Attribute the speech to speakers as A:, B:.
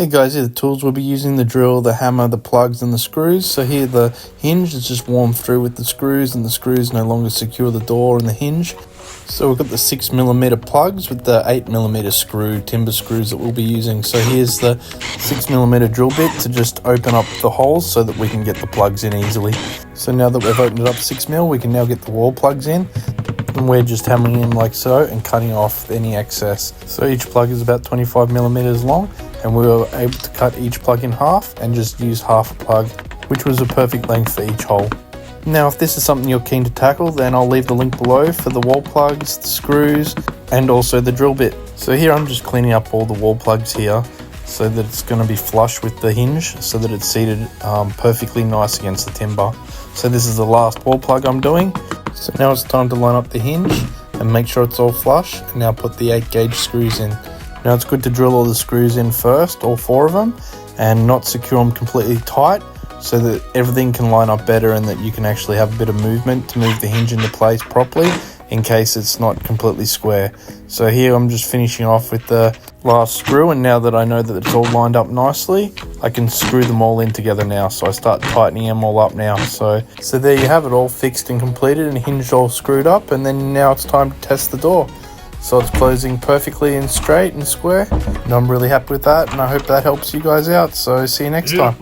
A: Hey guys, here are the tools we'll be using: the drill, the hammer, the plugs and the screws. So here the hinge is just warmed through with the screws, and the screws no longer secure the door and the hinge. So we've got the 6mm plugs with the 8mm timber screws that we'll be using. So here's the 6mm drill bit to just open up the holes so that we can get the plugs in easily. So now that we've opened it up 6mm, we can now get the wall plugs in. And we're just hammering in like so and cutting off any excess. So each plug is about 25mm long, and we were able to cut each plug in half and just use half a plug, which was a perfect length for each hole. Now if this is something you're keen to tackle, then I'll leave the link below for the wall plugs, the screws and also the drill bit. So here I'm just cleaning up all the wall plugs here so that it's going to be flush with the hinge, so that it's seated perfectly nice against the timber. So this is the last wall plug I'm doing. So now it's time to line up the hinge and make sure it's all flush, and now put the 8-gauge screws in. Now it's good to drill all the screws in first, all 4 of them, and not secure them completely tight so that everything can line up better and that you can actually have a bit of movement to move the hinge into place properly in case it's not completely square. So here I'm just finishing off with the last screw, and now that I know that it's all lined up nicely, I can screw them all in together now. So I start tightening them all up now. So there you have it, all fixed and completed and hinged, all screwed up, and then now it's time to test the door. So it's closing perfectly and straight and square, and I'm really happy with that, and I hope that helps you guys out. So see you next time.